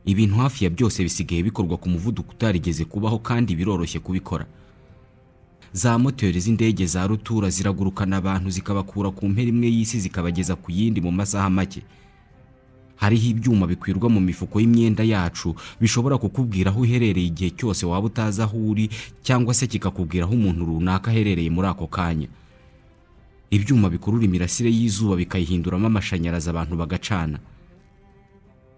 ibintu hafi ya byose bisigaye bikorwa ku muvuduko utarigeze kubaho kandi biroroshye kubikora. Za moteri z'indege za rutura ziragurukana abantu zikabakura ku mpera imwe y'isi zikabageza ku yindi mu masaha make. Hariho ibyuma bikwirwa mu mifuko y'imyenda yacu bishobora kukubwira aho uherereye igihe cyose waba utazi aho uri, cyangwa se kikakubwira aho umuntu runaka aherereye muri ako kanya. Ibyuma bikurura imirasire y'izuba bikayihinduramo amashanyarazi abantu bagacana.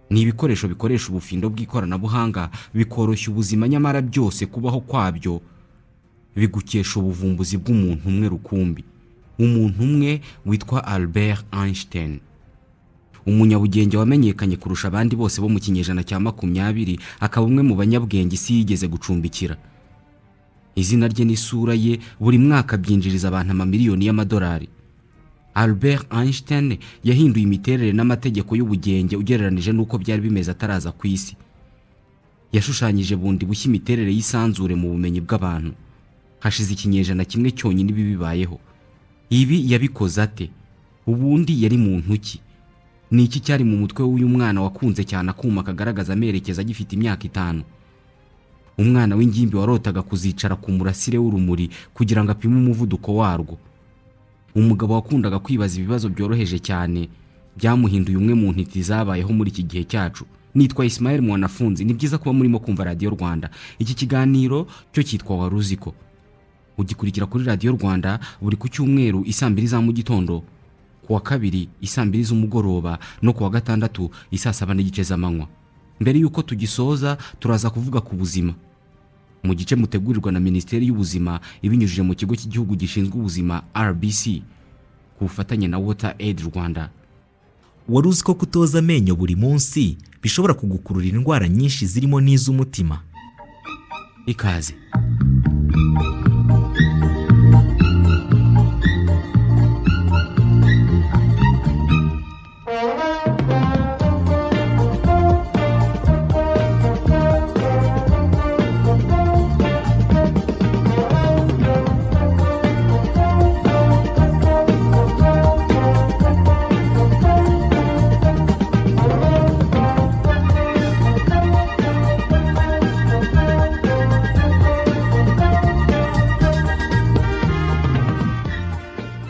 Ni ibikoresho bikoresha ubufindo bw'ikoranabuhanga bikoroshya ubuzima, nyamara byose kubaho kwabyo bigukesha ubuvumbuzi bw'umuntu umwe rukumbi, umuntu umwe witwa Albert Einstein. Umunyabugenge wamenyekanye kurusha abandi bose bo mu kinyejana cya 20, akaba umwe mu banyabwenge isi yigeze gucumbikira. Izina rye n'isura ye buri mwaka byinjiriza abantu amamiliyoni y'amadolari. Albert Einstein yahinduye imiterere n'amategeko y'ubugenge ugereranije n'uko byari bimeze ataraza ku isi. Yashushanyije bundi bushya imiterere y'isanzure mu bumenyi bw'abantu. Hashize ikinyejana kimwe cyonyine ibi bibayeho. Ibi yabikoze ate? Ubundi yari muntu ki? Ni iki cyari mu mutwe w'uyu mwana wakunze cyane akuma kagaragaza amerekeza agifite imyaka 5? Umwana w'ingimbi warotaga kuzicara ku murasire w'urumuri kugira ngo apime umuvuduko warwo. Umugabo wakundaga kwibaza ibibazo byoroheje cyane byamuhinduye umwe mu ntiti zabayeho muri iki gihe cyacu. Nitwa Ismael Mwanafunzi. Ni byiza kuba murimo kumva Radio Rwanda. Iki kiganiro cyo cyitwa Waruziko. Ugikurikira kuri Radio Rwanda buri ku cyumweru 2:00 za mu gitondo, kuwa kabiri 2:00 z'umugoroba, no kuwa gatandatu 7:30 z'amanywa. Mbere yuko tugisoza turaza kuvuga ku buzima. Mu gice mutegurirwa na Minisiteri y'Ubuzima ibinyujije mu kigo cy'igihugu gishinzwe ubuzima RBC ku bufatanye na Water Aid Rwanda. Waruzi ko kutoza amenyo buri munsi bishobora kugukururira indwara nyinshi zirimo n'iz'umutima? Ikaze.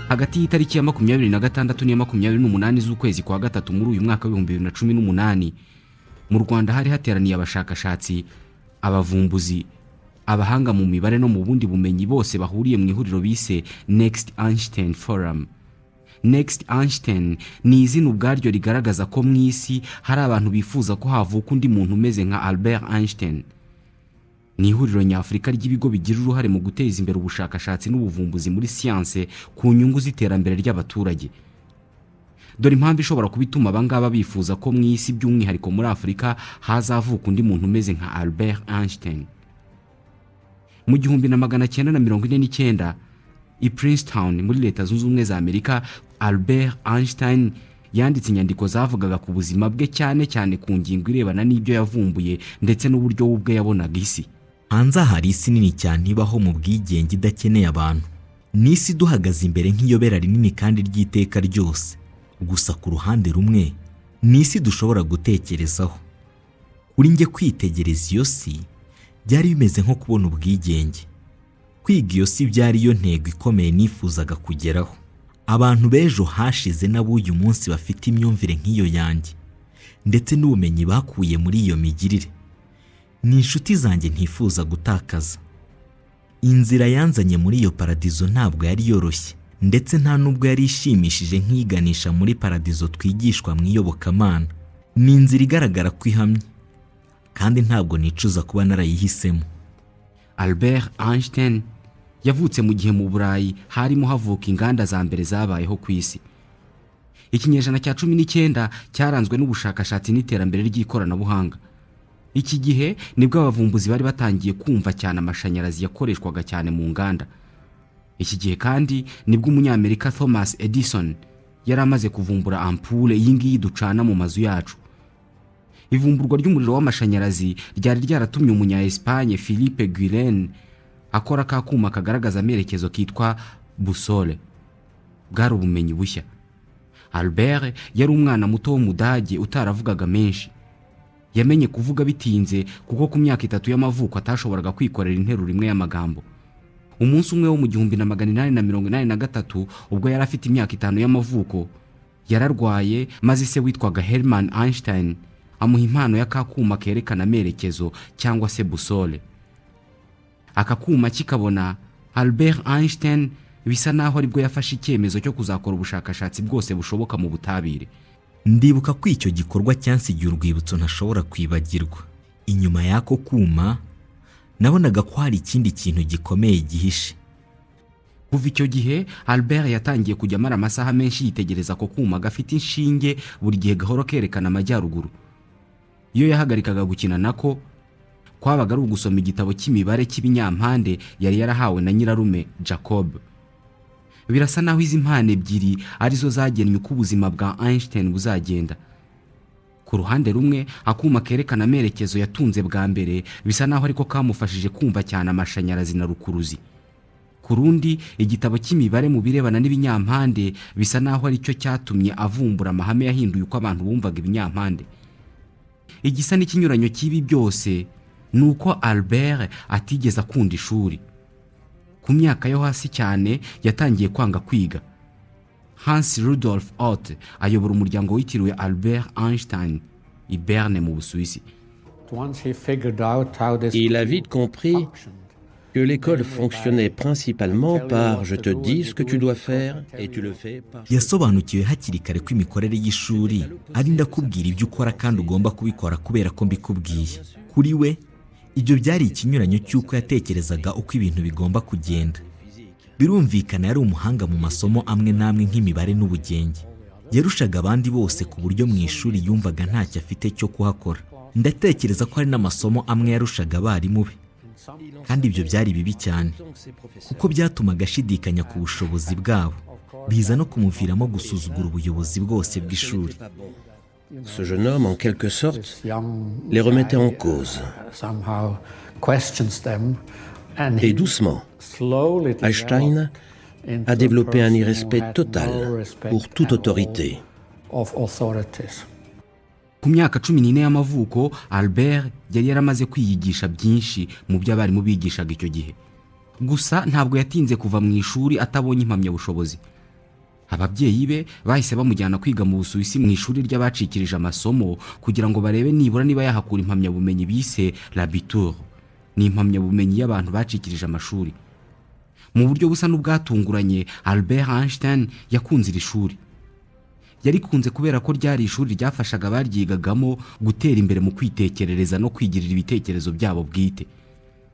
Hagati y'itariki ya 26 n'iya 28 z'ukwezi kwa gatatu muri uyu mwaka wa 2018 mu Rwanda hari hateraniye abashakashatsi, abavumbuzi, abahanga mu mibare no mu bundi bumenyi bose bahuriye mu ihuriro bise Next Einstein Forum. Next Einstein ni izina ubwaryo rigaragaza ko mu isi hari abantu bifuza ko havuka undi muntu umeze nka Albert Einstein. Ni ihuriro nyafurika ry'ibigo bigira uruhare mu guteza imbere ubushakashatsi n'ubuvumbuzi muri siyanse ku nyungu z'iterambere ry'abaturage. Dore impamvu ishobora kubituma abangaba bifuza ko mu isi by'umwihariko muri Afurika hazavuka undi muntu umeze nka Albert Einstein. Mu 1949 i Princeton muri Leta Zunze Ubumwe za Amerika, Albert Einstein yanditse inyandiko zavugaga ku buzima bwe cyane cyane ku ngingo irebana n'ibyo yavumbuye ndetse n'uburyo ubwe yabonaga isi. Hanze hari isi nini cyane ibaho mu bwigenge idakeneye abantu. Ni isi duhagaze imbere nk'iyobera rinini kandi ry'iteka ryose. Gusa ku ruhande rumwe ni isi dushobora gutekerezaho. Kuri njye kwitegereza iyo si byari bimeze nko kubona ubwigenge. Kwiga iyo si byari yo ntego ikomeye nifuzaga kugeraho. Abantu bejo hashize n'abuyu munsi bafite imyumvire nk'iyo yanjye ndetse n'ubumenyi bakuye muri iyo migirire. Ni inshuti zanjye ntifuza gutakaza. Inzira yanzanye muri iyo paradizo ntabwo yari yoroshye ndetse nta nubwo yari ishimishije nk'iganisha muri paradizo twigishwa mu iyobokamana. Ni inzira igaragara ko ihamye kandi ntabwo nicuza kuba narayihisemo. Albert Einstein yavutse mu gihe mu Burayi harimo havuka inganda za mbere zabayeho ku isi. Ikinyejana cya 19 cyaranzwe n'ubushakashatsi n'iterambere ry'ikoranabuhanga. Iki gihe nibwo abavumbuzi bari batangiye kumva cyane amashanyarazi yakoreshwaga cyane mu nganda. Iki gihe kandi nibwo umunyamerika Thomas Edison yari amaze kuvumbura ampule y'ingiyi ducana mu mazu yacu. Ivumburwa ry'umuriro w'amashanyarazi ryari ryaratumye umunya Espagne Philippe Guillen akora kakuma kagaragaza amerekezo kitwa busole. Bwari ubumenyi bushya. Albert yari umwana muto w'umudage utaravugaga menshi. yamenye kuvuga bitinze kuko ku myaka 3 y'amavuko atashoboraga kwikorera interuro imwe y'amagambo. Umunsi umwe wo mu 1883 ubwo yari afite imyaka 5 y'amavuko, yararwaye maze se witwaga Hermann Einstein amuha impano y'akakuma kerekana amerekezo cyangwa se busole. Aka kuma kikabona Albert Einstein bisa naho aribwo yafashe icyemezo cyo kuzakora ubushakashatsi bwose bushoboka mu butabire. Ndibuka ko icyo gikorwa cyansigiye urwibutso ntashobora kwibagirwa. Inyuma y'ako kuma nabonaga ko hari ikindi kintu gikomeye gihishe. Kuva icyo gihe Albert yatangiye kujya amara amasaha menshi yitegereza ko kuma gafite inshinge buri gihe gahoro kerekana amajyaruguru. Iyo yahagarikaga gukina nako kwabaga ari ugusoma igitabo cy'imibare cy'ibinyampande yari yarahawe na nyirarume Jacob. Birasa naho izi mpane ebyiri arizo zagennye uko ubuzima bwa Einstein buzagenda. Ku ruhande rumwe akuma kerekana amerekezo yatunze bwa mbere bisa naho ariko kamufashije kumva cyane amashanyarazi na rukuruzi. Ku rundi igitabo cy'imibare mu birebana n'ibinyampande bisa naho ari cyo cyatumye avumbura amahame yahinduye uko abantu bumvaga ibinyampande. Igisa n'ikinyuranyo cy'ibi byose nuko Albert atigeze akunda ishuri. Ku myaka yo hasi cyane yatangiye kwanga kwiga. Hans Rudolf Otto ayobora umuryango witiriwe Albert Einstein i Berne mu Busuwisi. Il a vite compris que l'école fonctionnait principalement par je te dis ce que tu dois faire et tu le fais par. Yasobanukiwe hakiri kare ko imikorere y'ishuri ari ndakubwira ibyo ukora kandi ugomba kubikora kubera ko mbikubwiye. Kuri we ibyo byari ikinyuranyo cy'uko yatekerezaga uko ibintu bigomba kugenda. Birumvikana yari umuhanga mu masomo amwe namwe nk'imibare n'ubugenge. Yarushaga abandi bose ku buryo mu ishuri yumvaga ntacyo afite cyo kuhakora. Ndatekereza ko hari n'amasomo amwe yarushaga abarimu be. Kandi ibyo byari bibi cyane kuko byatumaga ashidikanya ku bushobozi bwabo, biza no kumuviramo gusuzugura ubuyobozi bwose bw'ishuri. Ce jeune homme, en quelque sorte, les remettait en cause. Et doucement, Einstein a développé un irrespect total pour toute autorité. Ku myaka 14 y'amavuko Albert yari yaramaze kwiyigisha byinshi mu byo abarimu bigishaga icyo gihe. Gusa ntabwo yatinze kuva mu ishuri atabonye impamyabushobozi. Ababyeyi be bahise bamujyana kwiga mu Busuwisi mu ishuri ry'abacikirije amasomo kugira ngo barebe nibura niba yahakura impamyabumenyi bise l'Abitur. Ni impamyabumenyi y'abantu bacikirije amashuri. Mu buryo busa n'ubwatunguranye Albert Einstein yakunze iri shuri. Yarikunze kubera ko ryari ishuri ryafashaga abaryigagamo gutera imbere mu kwitekerereza no kwigirira ibitekerezo byabo bwite.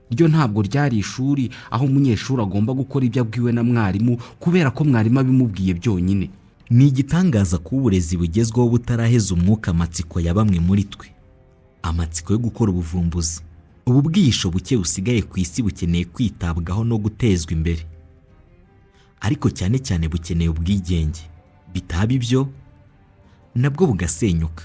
Ryo ntabwo ryari ishuri aho umunyeshuri agomba gukora ibyo abwiwe na mwarimu kubera ko mwarimu abimubwiye byonyine. Ni igitangaza ko uburezi bugezweho butaraheza umwuka amatsiko ya bamwe muri twe. Amatsiko yo gukora ubuvumbuzi. Ubu bwihisho buke busigaye ku isi bukeneye kwitabwaho no gutezwa imbere. Ariko cyane cyane bukeneye ubwigenge. Bitaba ibyo nabwo bugasenyuka.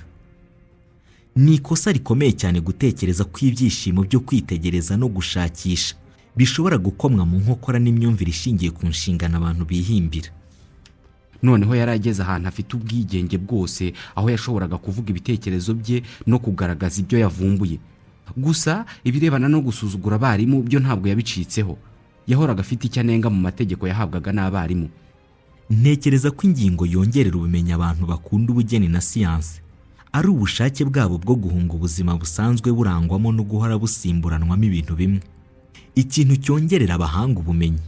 Ni ikosa rikomeye cyane gutekereza ko ibyishimo byo kwitegereza no gushakisha bishobora gukomwa mu nkokora n'imyumvire ishingiye ku nshingano abantu bihimbira. Noneho yarageze ahantu afite ubwigenge bwose aho yashoboraga kuvuga ibitekerezo bye no kugaragaza ibyo yavumbuye. Gusa ibirebana no gusuzugura abarimu byo ntabwo yabicitseho. Yahoraga afite icyanenga mu mategeko yahabwaga n'abarimu. Ntekereza ko ingingo yongerera ubumenyi abantu bakunda ubugeni na siyanse ari ubushake bwabo bwo guhunga ubuzima busanzwe burangwamo no guhora busimburanwamo ibintu bimwe. Ikintu cyongerera abahanga ubumenyi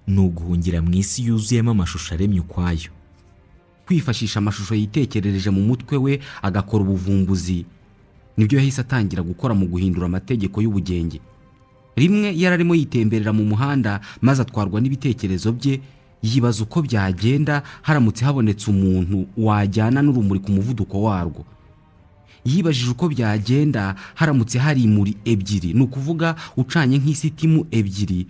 ni uguhungira mu isi yuzuyemo amashusho aremye ukwayo. Kwifashisha amashusho yitekerereje mu mutwe we agakora ubuvumbuzi nibyo yahise atangira gukora mu guhindura amategeko y'ubugenge. Rimwe yararimo yitemberera mu muhanda maze atwarwa n'ibitekerezo bye, yibaza uko byagenda haramutse habonetse umuntu wajyana n'urumuri ku muvuduko warwo. Yibajije uko byagenda haramutse hari imuri ebyiri, ni ukuvuga ucanye nk'isitimu ebyiri,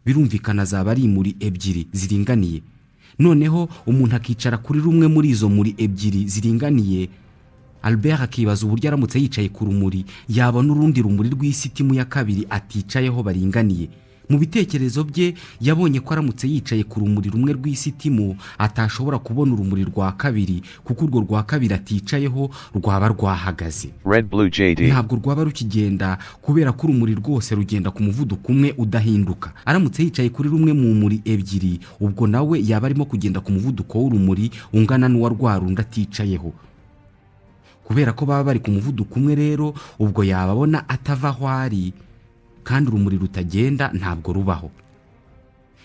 birumvikana zaba ari imuri ebyiri ziringaniye. Noneho umuntu akicara kuri rumwe muri izo muri ebyiri ziringaniye. Albert akibaza uburyo aramutse yicaye ku rumuri yabona urundi rumuri rw'isitimu ya kabiri aticayeho baringaniye. Mu bitekerezo bye yabonye ko aramutse yicaye ku rumuri rumwe rw'isitimu atashobora kubona urumuri rwa kabiri, kuko urwo rwa kabiri aticayeho rwaba rwahagaze. Red Blue JD. Ntabwo rwaba rukigenda kubera ko urumuri rwose rugenda ku muvuduko umwe udahinduka. Aramutse yicaye kuri rumwe mu muri ebyiri, ubwo nawe yaba arimo kugenda ku muvuduko w'urumuri ungana n'uwa rwa rundi aticayeho. Kubera ko baba bari ku muvuduko umwe rero, ubwo yababona atava aho ari, kandi urumuri rutagenda ntabwo rubaho.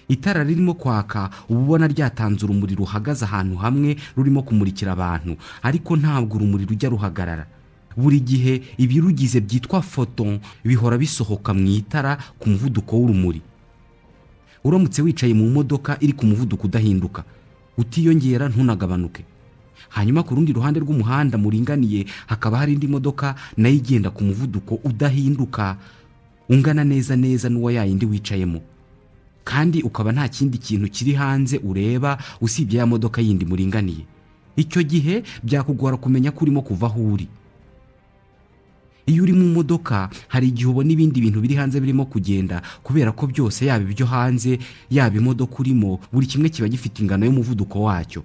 Itara ririmo kwaka uba ubona ryatanze urumuri ruhagaze ahantu hamwe rurimo kumurikira abantu, ariko ntabwo urumuri rujya ruhagarara. Buri gihe ibirugize byitwa photon bihora bisohoka mu itara ku muvuduko w'urumuri. Uramutse wicaye mu modoka iri ku muvuduko udahinduka, utiyongera ntunagabanuke, hanyuma ku rundi ruhande rw'umuhanda muringaniye hakaba hari indi modoka nayo igenda ku muvuduko udahinduka ungana neza neza n'uwa yayindi wicayemo, kandi ukaba nta kindi kintu kiri hanze ureba usibye ya modoka yindi muringaniye, icyo gihe byakugora kumenya ko urimo kuva aho uri. Iyo uri mu modoka hari igihe ubona ibindi bintu biri hanze birimo kugenda, kubera ko byose yaba ibyo hanze yaba imodoka urimo, buri kimwe kiba gifite ingano y'umuvuduko wacyo.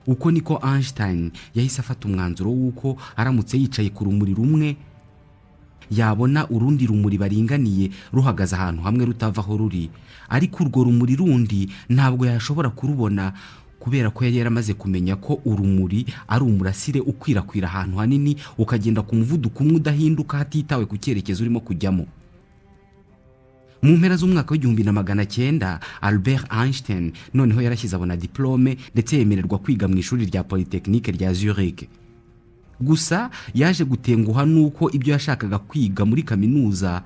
Uko niko Einstein yahise afata umwanzuro w'uko aramutse yicaye ku rumuri rumwe yabona urundi rumuri baringaniye ruhagaze ahantu hamwe rutava aho ruri, ariko urwo rumuri rundi ntabwo yashobora kurubona, kubera ko yari yaramaze kumenya ko urumuri ari umurasire ukwirakwira ahantu hanini ukagenda ku muvuduko umwe udahinduka hatitawe ku cyerekezo urimo kujyamo. Mu mpera z'umwaka w'1900 Albert Einstein noneho yarashyize abona diplome ndetse yemererwa kwiga mu ishuri rya Polytechnique rya Zurich. Gusa yaje gutenguha nuko ibyo yashakaga kwiga muri kaminuza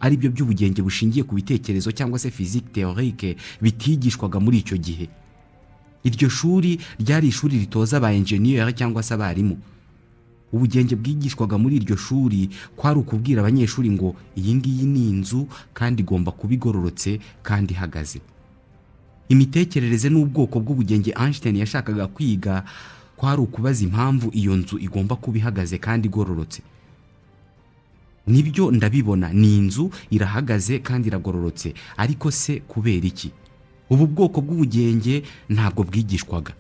ari byo by'ubugenge bushingiye ku bitekerezo cyangwa se physique théorique bitigishwaga muri icyo gihe. Iryo shuri ryari ishuri ritoza aba engineer cyangwa se abarimu. Ubugenge bwigishwaga muri iryo shuri kwari ukubwira abanyeshuri ngo iyi ngiyi ni inzu kandi igomba kuba igororotse kandi ihagaze. Imitekerereze n'ubwoko bw'ubugenge Einstein yashakaga kwiga kwari ukubaza impamvu iyo nzu igomba kuba ihagaze kandi igororotse. Nibyo ndabibona, ni inzu irahagaze kandi iragororotse, ariko se kubera iki? Ubu bwoko bw'ubugenge ntabwo bwigishwaga.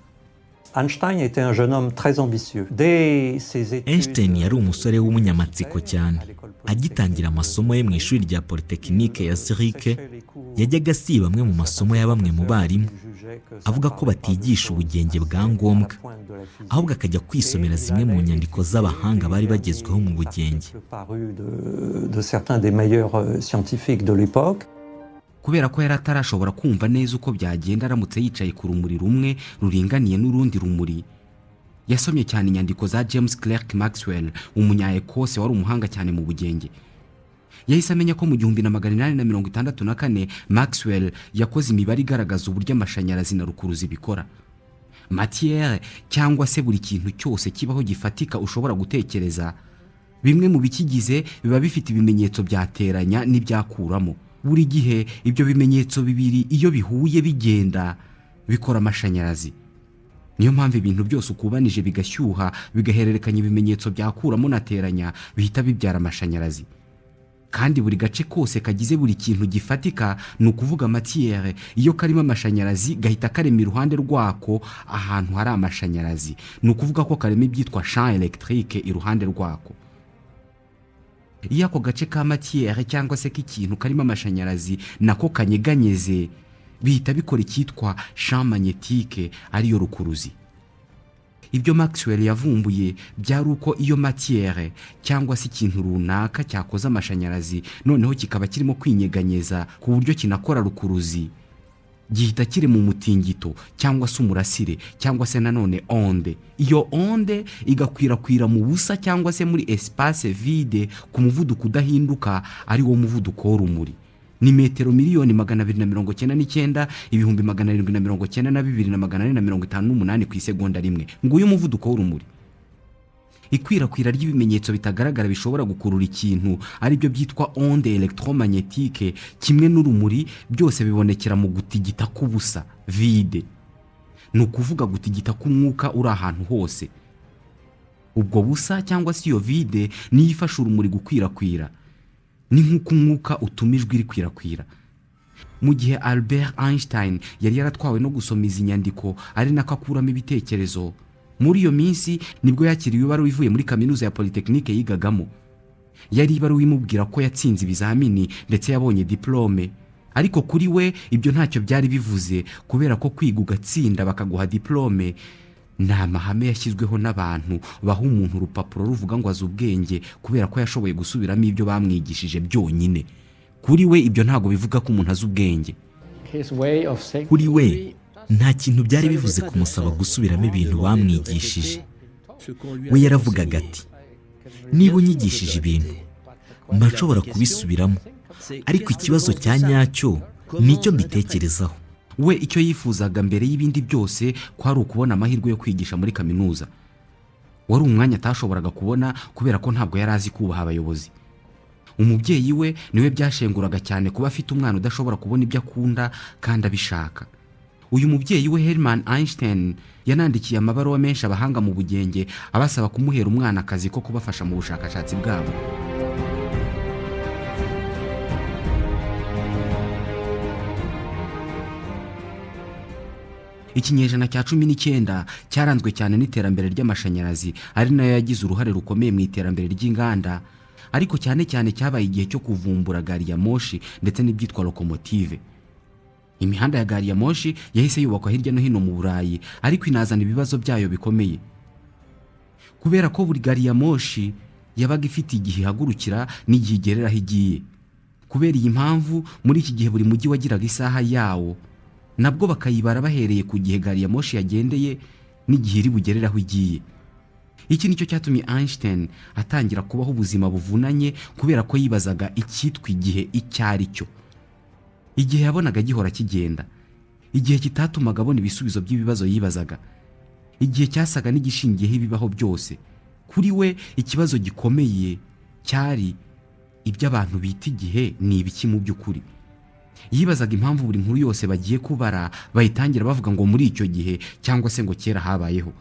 Einstein était un jeune homme très ambitieux. Dès ses études, Einstein yari umusore w'umunyamatsiko cyane. Agitangira amasomo ye mu ishuri rya Polytechnique ya Zurich, yajyaga asiba amwe mu masomo ya bamwe mu barimu, avuga ko batigisha ubugenge bwa ngombwa, ahubwo akajya kwisomera zimwe mu nyandiko z'abahanga bari bagezweho mu bugenge. de certains des meilleurs scientifiques de l'époque. Kubera ko yari atarashobora kumva neza uko byagenda aramutse yicaye ku rumuri rumwe ruringaniye n'urundi rumuri, yasomye cyane inyandiko za James Clerk Maxwell, umunya-Ekose wari umuhanga cyane mu bugenge. Yahise amenya ko mu 1864 Maxwell yakoze imibare igaragaza uburyo amashanyarazi na rukuruzi bikora. Matière cyangwa se buri kintu cyose kibaho gifatika ushobora gutekereza, bimwe mu bikigize biba bifite ibimenyetso byateranya n'ibyakuramo. Buri gihe ibyo bimenyetso bibiri iyo bihuye bigenda bikora amashanyarazi. Niyo mpamvu ibintu byose ukubanije bigashyuha bigahererekanya ibimenyetso byakuramo nateranya bihita bibyara amashanyarazi. Kandi buri gace kose kagize buri kintu gifatika, ni ukuvuga matière, iyo karimo amashanyarazi gahita karema iruhande rwako ahantu hari amashanyarazi, ni ukuvuga ko karema ibyitwa champ électrique iruhande rwako. Iyo ako gace ka matière cyangwa se k'ikintu karimo amashanyarazi nako kanyeganyeze, bihita bikora icyitwa champ magnétique ariyo rukuruzi. Ibyo Maxwell yavumbuye byari uko iyo matière cyangwa se ikintu runaka cyakoze amashanyarazi noneho kikaba kirimo kwinyeganyeza ku buryo kinakora rukuruzi, gihita kiri mu mutingito cyangwa se umurasire cyangwa se nanone onde. Iyo onde igakwirakwira mu busa cyangwa se muri espace vide ku muvuduko udahinduka ari wo muvuduko w'urumuri. Ni metero miliyoni 299 ibihumbi 792,458 ku isegonda rimwe. Nguyu umuvuduko w'urumuri. Ikwirakwira ry'ibimenyetso bitagaragara bishobora gukurura ikintu ari byo byitwa onde electromagnétique kimwe n'urumuri, byose bibonekera mu gutigita k'ubusa vide. Ni ukuvuga gutigita k'umwuka uri ahantu hose. Ubwo busa cyangwa se iyo vide niyo ifasha urumuri gukwirakwira. Ni nk'uko umwuka utumijwe irikwirakwira. mu gihe Albert Einstein yari yaratwawe no gusoma izi nyandiko ari nako akuramo ibitekerezo. Muri iyo minsi nibwo yakiriye ibaruwa ivuye muri kaminuza ya Polytechnique yigagamo. Yari ibaruwa imubwira ko yatsinze ibizamini ndetse yabonye diplome. Ariko kuri we ibyo ntacyo byari bivuze, kubera ko kwiga ugatsinda bakaguha diplome ni amahame yashyizweho n'abantu baha umuntu urupapuro ruvuga ngo azi ubwenge kubera ko yashoboye gusubiramo ibyo bamwigishije byonyine. Kuri we ibyo ntago bivuga ko umuntu azi ubwenge. Kuri we nta kintu byari bivuze kumusaba gusubiramo ibintu bamwigishije. We yaravugaga ati, niba unyigishije ibintu mba nshobora kubisubiramo, ariko ikibazo cya nyacyo nicyo mbitekerezaho. We icyo yifuzaga mbere y'ibindi byose kwari ukubona amahirwe yo kwigisha muri kaminuza. Wari umwanya atashoboraga kubona kubera ko ntabwo yari azi kubaha abayobozi. Umubyeyi we niwe byashenguraga cyane kuba afite umwana udashobora kubona ibyo akunda kandi abishaka. Uyu mubyeyi we Hermann Einstein yanandikiye amabaruwa menshi abahanga mu bugenge abasaba kumuhera umwana akazi ko kubafasha mu bushakashatsi bwabo. Ikinyejana cya 19 cyaranzwe cyane n'iterambere ry'amashanyarazi, ari nayo yagize uruhare rukomeye mu iterambere ry'inganda, ariko cyane cyane cyabaye igihe cyo kuvumbura gari ya moshi ndetse n'ibyitwa locomotive. Imihanda ya gari ya moshi yahise yubakwa hirya no hino mu Burayi, ariko inazana ibibazo byayo bikomeye. Kubera ko buri gari ya moshi yabaga ifite igihe ihagurukira n'igihe igerera aho igiye. Kubera iyi mpamvu muri iki gihe buri mujyi wagiraga isaha yawo, nabwo bakayibara bahereye ku gihe gari ya moshi yagendeye n'igihe iri bugerera aho igiye. Iki nicyo cyatumye Einstein atangira kubaho ubuzima buvunanye, kubera ko yibazaga icyitwa igihe icyari cyo. Igihe yabonaga gihora kigenda, igihe kitatumaga abona ibisubizo by'ibibazo yibazaga, igihe cyasaga n'igishingiyeho ibibaho byose. Kuri we ikibazo gikomeye cyari ibyo abantu bita igihe ni ibiki mu by'ukuri. Yibazaga impamvu buri nkuru yose bagiye kubara bayitangira bavuga ngo muri icyo gihe cyangwa se ngo kera habayeho.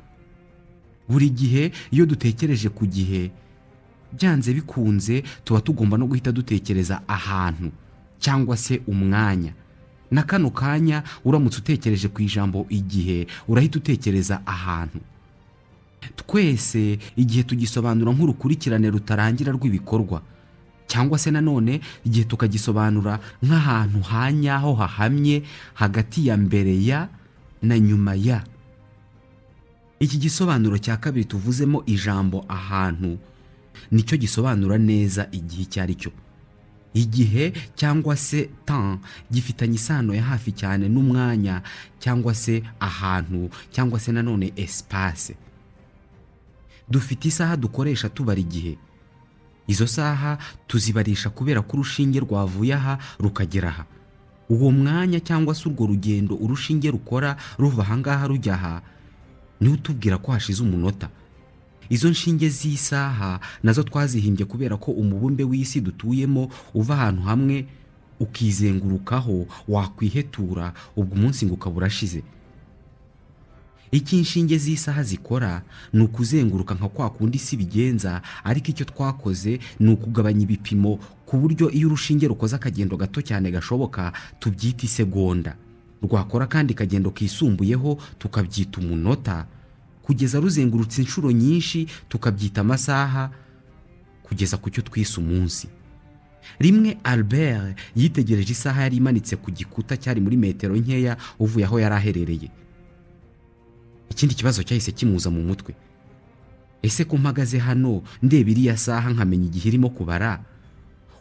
Buri gihe iyo dutekereje ku gihe, byanze bikunze tuba tugomba no guhita dutekereza ahantu cyangwa se umwanya. Na kano kanya uramutse utekereje ku ijambo igihe urahita utekereza ahantu. Twese igihe tugisobanura nk'urukurikirane rutarangira rw'ibikorwa, cyangwa se nanone igihe tukagisobanura nk'ahantu hanyaho hahamye hagati ya mbere ya na nyuma ya. Iki gisobanuro cya kabiri tuvuzemo ijambo ahantu nicyo gisobanura neza igihe cyari cyo. Igihe cyangwa se temps gifitanye isano ya hafi cyane n'umwanya cyangwa se ahantu cyangwa se nanone espace. Dufite isaha dukoresha tubara igihe. Izo saha tuzibarisha kubera ko urushinge rwavuye aha rukagera aha. Uwo mwanya cyangwa se urwo rugendo urushinge rukora ruva ahangaha rujya aha ni utubwira ko hashize umunota. Izo nshinge z'isaha nazo twazihimbye kubera ko umubumbe w'isi dutuyemo uva ahantu hamwe ukizengurukaho wakwihetura, ubwo umunsi ngo ukaba urashize. Iki inshinge z'isaha zikora ni ukuzenguruka nka kwa kundi isi bigenza, ariko icyo twakoze ni ukugabanya ibipimo ku buryo iyo urushinge rukoze akagendo gato cyane gashoboka tubyita isegonda, rwakora kandi kagendo kisumbuyeho tukabyita umunota, kugeza ruzengurutse inshuro nyinshi tukabyita amasaha, kugeza ku cyo twise umunsi. Rimwe Albert yitegereje isaha yari imanitse ku gikuta cyari muri metero nkeya uvuye aho yari aherereye. Ikindi kibazo cyahise kimuza mu mutwe. Ese ko mpagaze hano ndeba iriya saha nkamenya igihe irimo kubara,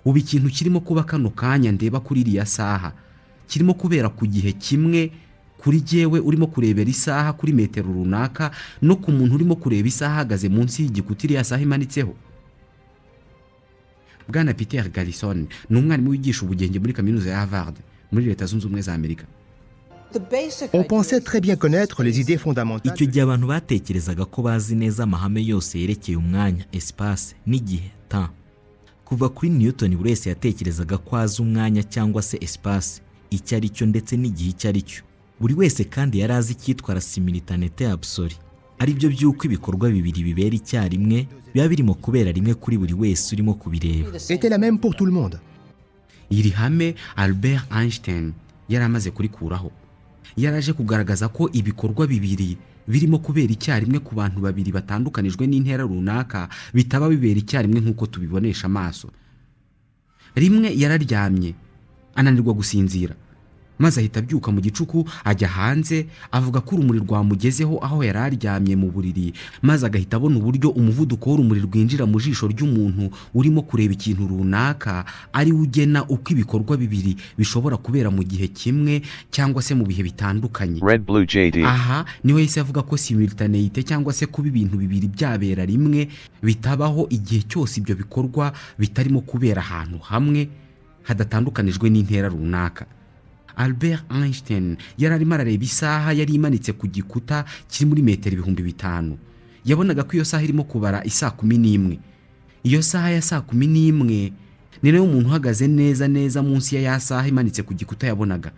ubu ikintu kirimo kuba kano kanya ndeba kuri iriya saha kirimo kubera ku gihe kimwe kuri jyewe urimo kurebera isaha kuri metero runaka no ku muntu urimo kureba isaha ahagaze munsi y'igikuta iriya saha imanitseho? Bwana Peter Garrison ni umwarimu wigisha ubugenge muri kaminuza ya Harvard muri Leta Zunze Ubumwe za Amerika. On pensait très bien connaître les idées fondamentales. Icyo gihe abantu batekerezaga ko bazi neza amahame yose yerekeye umwanya, espace n'igihe, temps. Kuva kuri Newton buri wese yatekerezaga ko azi umwanya cyangwa se espace icyo ari cyo ndetse n'igihe icyo ari cyo. Buri wese kandi yari azi icyitwa la simultanéité absolue, ari byo by'uko ibikorwa bibiri bibera icyarimwe biba birimo kubera rimwe kuri buri wese urimo kubireba. Était la même pour tout le monde. iri hame Albert Einstein yari amaze kurikuraho. Yaraje kugaragaza ko ibikorwa bibiri birimo kubera icyarimwe ku bantu babiri batandukanijwe n'intera runaka bitaba bibera icyarimwe nk'uko tubibonesha amaso. Rimwe yararyamye ananirwa gusinzira, maze ahita abyuka mu gicuku ajya hanze avuga ko urumuri rwamugezeho aho yari aryamye mu buriri, maze agahita abona uburyo umuvuduko w'urumuri rwinjira mu jisho ry'umuntu urimo kureba ikintu runaka ari ugena uko ibikorwa bibiri bishobora kubera mu gihe kimwe cyangwa se mu bihe bitandukanye. Aha niho yahise avuga ko simultaneité cyangwa se kuba ibintu bibiri byabera rimwe bitabaho igihe cyose ibyo bikorwa bitarimo kubera ahantu hamwe hadatandukanijwe n'intera runaka. Albert Einstein yari arimo arareba isaha yari imanitse ku gikuta kiri muri metero 5,000. Yabonaga ko iyo saha irimo kubara isaa 11. Iyo saha ya saa 11 ni nayo umuntu uhagaze neza munsi ya saha imanitse ku gikuta yabonaga.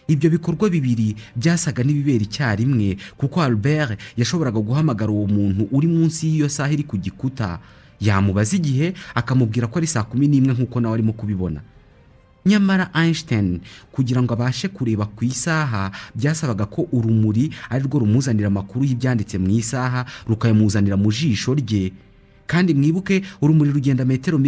Ibyo bikorwa bibiri byasaga n'ibibera icyarimwe kuko Albert yashoboraga guhamagara uwo muntu uri munsi y'iyo saha iri ku gikuta, yamubaza igihe akamubwira ko ari saa 11 nk'uko nawe arimo kubibona. Nyamara Einstein kugira ngo abashe kureba ku isaha byasabaga ko urumuri ari rwo rumuzanira amakuru y'ibyanditse mu isaha rukayamuzanira mu jisho rye. Kandi mwibuke urumuri rugenda metero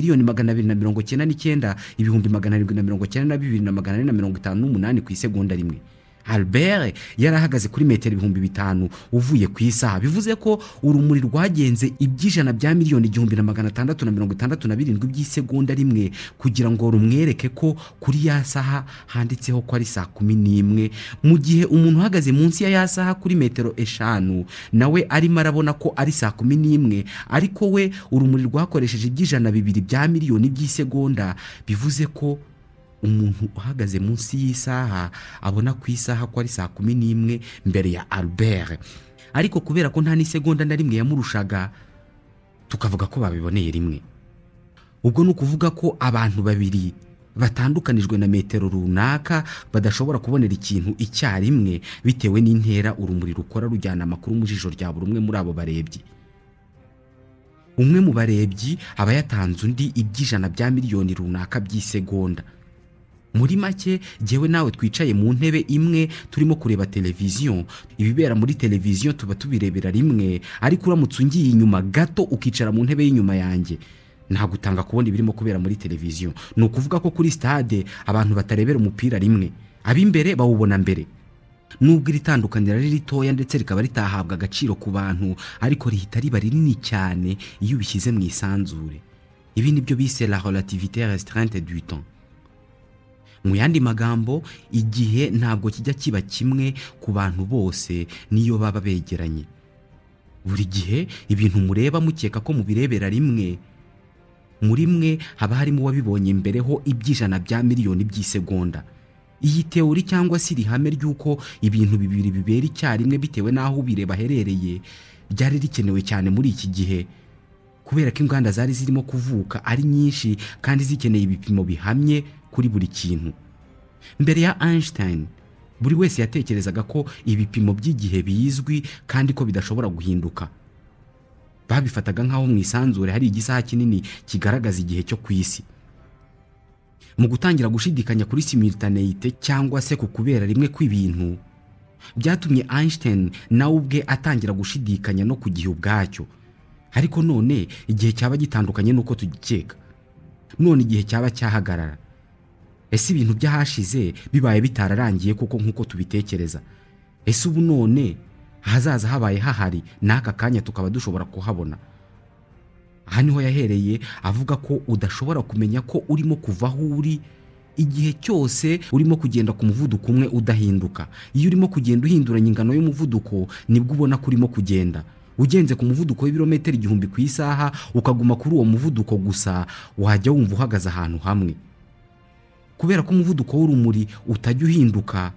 299,792,458 ku isegonda rimwe. Albert yarahagaze kuri metero 5,000 uvuye ku isaha, bivuze ko urumuri rwagenze iby'ijana bya miliyoni 1,667 by'isegonda rimwe kugira ngo rumwereke ko kuri ya saha handitseho ko ari saa 11, mu gihe umuntu uhagaze munsi ya saha kuri metero 5 nawe arimo arabona ko ari saa 11, ariko we urumuri rwakoresheje iby'ijana 2 bya miliyoni by'isegonda, bivuze ko umuntu uhagaze munsi y'isaha abona ku isaha ko ari saa 11 mbere ya Albert. Ariko kubera ko nta n'isegonda na rimwe yamurushaga, tukavuga ko babiboneye rimwe. Ubwo ni ukuvuga ko abantu babiri batandukanijwe na metero runaka badashobora kubonera ikintu icyarimwe bitewe n'intera urumuri rukora rujyana amakuru mu jisho rya buri umwe muri abo barebyi. Umwe mu barebyi aba yatanze undi iby'ijana bya miliyoni runaka by'isegonda. Muri make jewe nawe twicaye mu ntebe imwe turimo kureba televiziyo, ibibera muri televiziyo tuba tubirebera rimwe, ariko uramutse ungiye inyuma gato ukicara mu ntebe y'inyuma yanjye nta gutanga kubona ibirimo kubera muri televiziyo. Ni ukuvuga ko kuri stade abantu batarebera umupira rimwe, ab'imbere bawubona mbere. Nubwo iri tandukanira ari ritoya ndetse rikaba ritahabwa agaciro ku bantu, ariko rihita riba rinini cyane iyo ubishyize mu isanzure. Ibi nibyo bise la relativité restreinte du temps. Mu yandi magambo, igihe ntabwo kijya kiba kimwe ku bantu bose niyo baba begeranye. Buri gihe ibintu mureba mukeka ko mubirebera rimwe, muri mwe haba harimo wabibonye mbereho iby'ijana bya miliyoni by'isegonda. Iyi teori cyangwa se ihame ry'uko ibintu bibiri bibera icyarimwe bitewe n'aho ubireba herereye byari rikenewe cyane muri iki gihe, kubera ko inganda zari zirimo kuvuka ari nyinshi kandi zikeneye ibipimo bihamye kuri buri kintu. Mbere ya Einstein, buri wese yatekerezaga ko ibipimo by'igihe bizwi kandi ko bidashobora guhinduka. Babifataga nk'aho mu isanzure hari igisaha kinini kigaragaza igihe cyo ku isi. Mu gutangira gushidikanya kuri simultaneité cyangwa se ku kubera rimwe kw'ibintu, byatumye Einstein nawe ubwe atangira gushidikanya no ku gihe ubwacyo. Ariko none igihe cyaba gitandukanye nuko tugikeka. None igihe cyaba cyahagarara. Ese ibintu byahashize bibaye bitararangiye kuko nkuko tubitekereza. Ese ubu none hazaza habaye hahari n'aka kanya tukaba dushobora kuhabona. Aha niho yahereye avuga ko udashobora kumenya ko urimo kuva aho uri igihe cyose urimo kugenda ku muvuduko umwe udahinduka. Iyo urimo kugenda uhinduranya ingano y'umuvuduko nibwo ubona ko urimo kugenda. Ugenze ku muvuduko w'ibirometero 1000 ku isaha ukaguma kuri uwo muvuduko gusa, wajya wumva uhagaze ahantu hamwe. Kubera ko umuvuduko w'urumuri utajya uhinduka,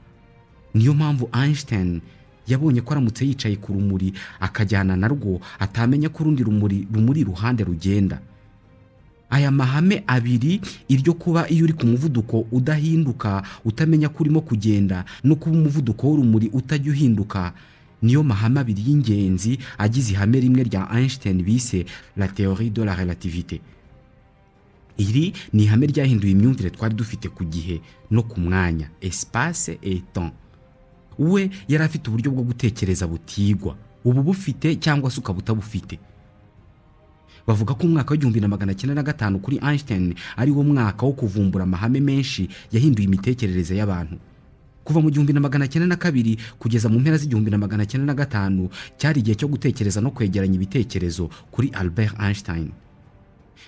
niyo mpamvu Einstein yabonye ko aramutse yicaye ku rumuri akajyana narwo atamenya ko urundi rumuri ruhande rugenda. Aya mahame abiri, iryo kuba iyo uri ku muvuduko udahinduka utamenya ko urimo kugenda no kuba umuvuduko w'urumuri utajya uhinduka, niyo mahame abiri y'ingenzi agize ihame rimwe rya Einstein bise la théorie de la relativité. iri ni ihame ryahinduye imyumvire twari dufite ku gihe no ku mwanya, espace et temps. We yari afite uburyo bwo gutekereza butigwa, ubu bufite cyangwa se ukaba utabufite. Bavuga ko umwaka w'1905 kuri Einstein ari wo mwaka wo kuvumbura amahame menshi yahinduye imitekerereze y'abantu. Kuva mu 1902 kugeza mu mpera z'1905 cyari igihe cyo gutekereza no kwegeranya ibitekerezo kuri Albert Einstein.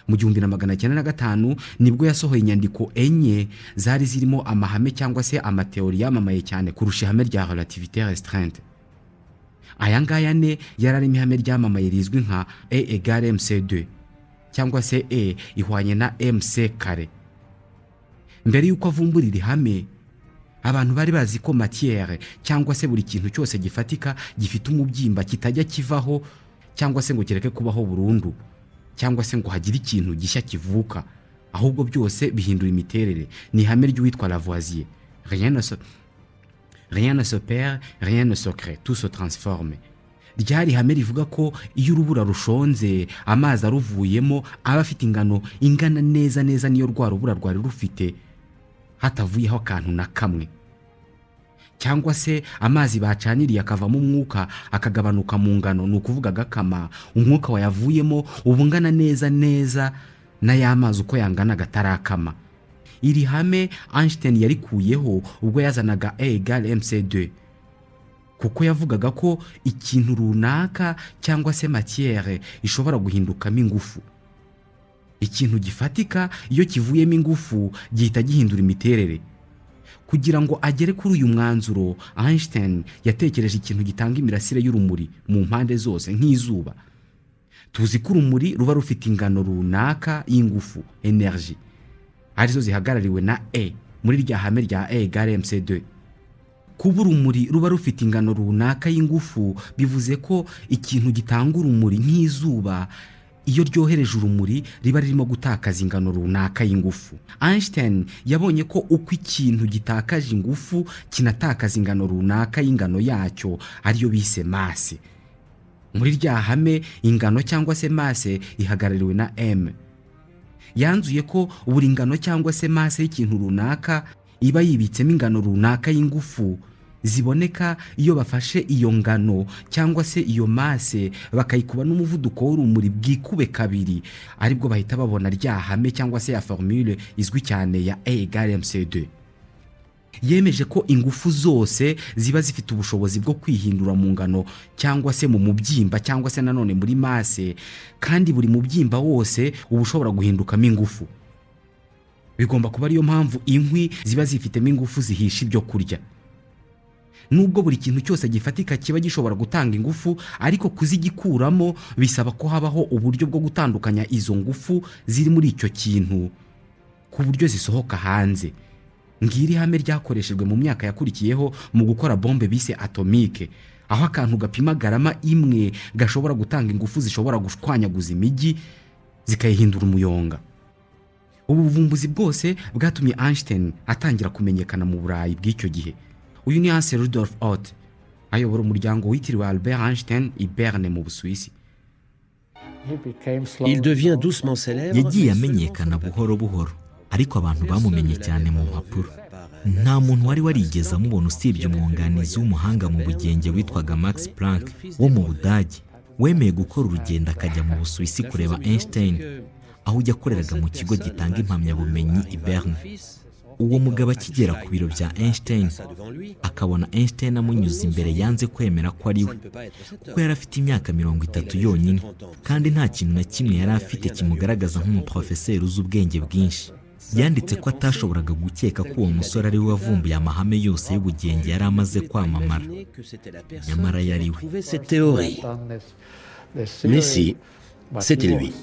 Mu 1905 nibwo yasohoye inyandiko enye zari zirimo amahame cyangwa se amateori yamamaye cyane kurusha ihame rya relativité restreinte. Aya ngaya ne yararimo ihame ryamamaye rizwi nka E = mc2 cyangwa se E ihwanye na mc kare. Mbere yuko avumbura iri hame, abantu bari bazi ko matière cyangwa se buri kintu cyose gifatika gifite umubyimba kitajya kivaho cyangwa se ngo kireke kubaho burundu, cyangwa se ngo hagire ikintu gishya kivuka, ahubwo byose bihindura imiterere. Ni ihame ry'uwitwa Lavoisier. Rien ne se perd, rien ne se crée, tout se transforme. Ryari ihame rivuga ko iyo urubura rushonze amazi aruvuyemo aba afite ingano ingana neza neza niyo rwa rubura rwari rufite hatavuyeho akantu na kamwe. Cyangwa se amazi bacaniriye akavamo umwuka akagabanuka mu ngano, ni ukuvuga agakama, umwuka wayavuyemo ubungana neza neza na y'amazi uko yangana gatarakama. Iri hame Einstein yarikuyeho ubwo yazanaga E = mc2, kuko yavugaga ko ikintu runaka cyangwa se matière ishobora guhindukamo ingufu. Ikintu gifatika iyo kivuyemo ingufu gihita gihindura imiterere. Kugira ngo agere kuri uyu mwanzuro, Einstein yatekereje ikintu gitanga imirasire y'urumuri mu mpande zose nk'izuba. Tuzi ko urumuri ruba rufite ingano runaka y'ingufu, energy, arizo zihagarariwe na E muri rya hame rya E = mc2. Kuba urumuri ruba rufite ingano runaka y'ingufu bivuze ko ikintu gitanga urumuri nk'izuba iyo ryohereje urumuri riba ririmo gutakaza ingano runaka y'ingufu. Einstein yabonye ko uko ikintu gitakaje ingufu kinatakaza ingano runaka y'ingano yacyo, ariyo bise masse. Muri rya hame ingano cyangwa se masse ihagarariwe na M. Yanzuye ko buri ingano cyangwa se masse y'ikintu runaka iba yibitsemo ingano runaka y'ingufu ziboneka iyo bafashe iyo ngano cyangwa se iyo masse bakayikuba n'umuvuduko w'urumuri bwikube kabiri, aribwo bahita babona rya hame cyangwa se ya formule izwi cyane ya E = mc2. Yemeje ko ingufu zose ziba zifite ubushobozi bwo kwihindura mu ngano cyangwa se mu mubyimba cyangwa se nanone muri masse, kandi buri mubyimba wose uba ushobora guhindukamo ingufu. Bigomba kuba ariyo mpamvu inkwi ziba zifitemo ingufu zihisha ibyo kurya. Nubwo buri kintu cyose gifatika kiba gishobora gutanga ingufu, ariko kuzigikuramo bisaba ko habaho uburyo bwo gutandukanya izo ngufu ziri muri icyo kintu ku buryo zisohoka hanze. Ngiri hame ryakoreshejwe mu myaka yakurikiyeho mu gukora bombe bise atomique, aho akantu gapima garama imwe gashobora gutanga ingufu zishobora gushwanyaguza imijyi zikayihindura umuyonga. Ubu buvumbuzi bwose bwatumye Einstein atangira kumenyekana mu Burayi bw'icyo gihe. Uyu ni Hans Rudolf Otto, ayobora umuryango witiriwe Albert Einstein i Berne mu Busuwisi. Il devient doucement célèbre. Yagiye amenyekana buhoro buhoro, ariko abantu bamumenye cyane mu mpapuro. Nta muntu wari warigeze amubona usibye umwunganizi w'umuhanga mu bugenge witwaga Max Planck wo mu Budage, wemeye gukora urugendo akajya mu Busuwisi kureba Einstein, aho ujya akoreraga mu kigo gitanga impamyabumenyi i Berne. Uwo mugabo akigera ku biro bya Einstein akabona Einstein amunyuze imbere, yanze kwemera ko ari we, kuko yari afite imyaka 30 yonyine kandi nta kintu na kimwe yari afite kimugaragaza nk'umuprofeseri uzi ubwenge bwinshi. Yanditse ko atashoboraga gukeka ko uwo musore ari we wavumbuye amahame yose y'ubugenge yari amaze kwamamara, nyamara yari we. Mais si, c'était lui.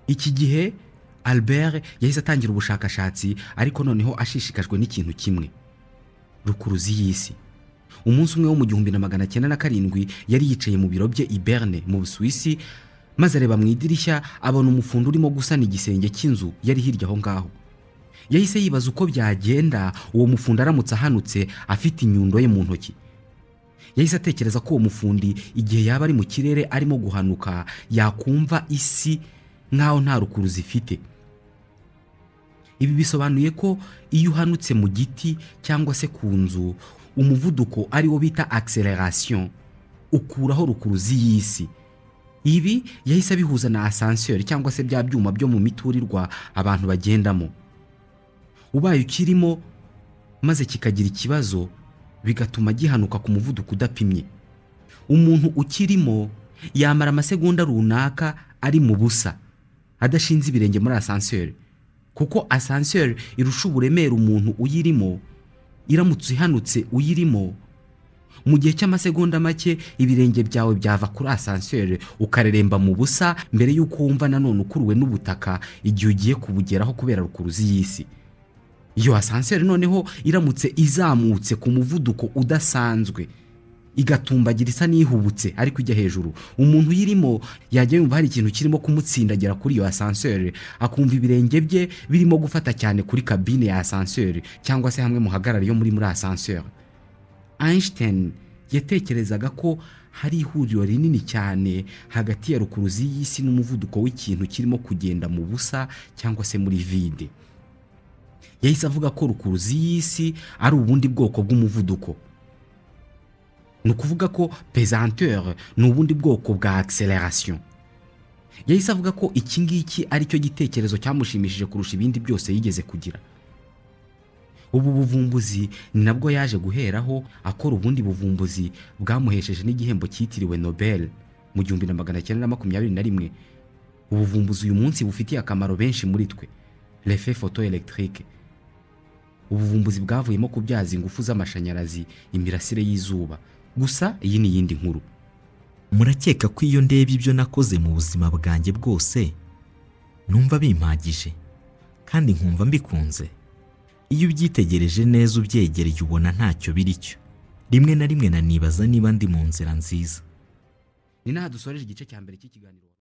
Iki gihe Albert yahise atangira ubushakashatsi, ariko noneho ashishikajwe n'ikintu kimwe: rukuruzi y'isi. Umunsi umwe wo mu 1907 yari yicaye mu biro bye i Berne mu Busuwisi, maze areba mu idirishya abona umufundi urimo gusana igisenge cy'inzu yari hirya aho ngaho. Yahise yibaza uko byagenda uwo mufundi aramutse ahanutse afite inyundo ye mu ntoki. Yahise atekereza ko uwo mufundi igihe yaba ari mu kirere arimo guhanuka yakumva isi nkaho nta rukuruzi ifite. Ibi bisobanuye ko iyo uhanutse mu giti cyangwa se ku nzu, umuvuduko ari wo bita acceleration ukuraho rukuruzi y'isi. Ibi yahise abihuza na ascenseur cyangwa se bya byuma byo mu miturirwa abantu bagendamo. Ubaye ukirimo maze kikagira ikibazo bigatuma gihanuka ku muvuduko udapimye, umuntu ukirimo yamara amasegonda runaka ari mu busa adashinze ibirenge muri ascenseur, kuko ascenseur irusha uburemere umuntu uyirimo. Iramutse ihanutse uyirimo, mu gihe cy'amasegonda make ibirenge byawe byava kuri ascenseur ukareremba mu busa mbere y'uko wumva nanone ukuruwe n'ubutaka igihe ugiye kubugeraho kubera rukuruzi y'isi. Iyo ascenseur noneho iramutse izamutse ku muvuduko udasanzwe igatumbagira isa n'ihubutse ariko ijya hejuru, umuntu uyirimo yajya yumva hari ikintu kirimo kumutsindagira kuri iyo ascenseur, akumva ibirenge bye birimo gufata cyane kuri kabine ya ascenseur cyangwa se hamwe muhagarara yo muri ascenseur. Einstein yatekerezaga ko hari ihuriro rinini cyane hagati ya rukuruzi y'isi n'umuvuduko w'ikintu kirimo kugenda mu busa cyangwa se muri vide. Yahise avuga ko rukuruzi y'isi ari ubundi bwoko bw'umuvuduko. Ni ukuvuga ko pesanteur ni ubundi bwoko bwa acceleration. Yahise avuga ko iki ngiki ari cyo gitekerezo cyamushimishije kurusha ibindi byose yigeze kugira. Ubu buvumbuzi ni nabwo yaje guheraho akora ubundi buvumbuzi bwamuhesheje n'igihembo cyitiriwe Nobel mu 1921. Ubuvumbuzi uyu munsi bufitiye akamaro benshi muri twe, l'effet photoélectrique. Ubuvumbuzi bwavuyemo kubyaza ingufu z'amashanyarazi imirasire y'izuba. Gusa iyi ni yindi nkuru. Murakeka ko iyo ndeba ibyo nakoze mu buzima bwanjye bwose numva bimpagije kandi nkumva mbikunze? Iyo ubyitegereje neza ubyegereye ubona ntacyo biri cyo. Rimwe na rimwe nanibaza niba ndi mu nzira nziza. Ni naha dusoreje igice cya mbere cy'ikiganiro.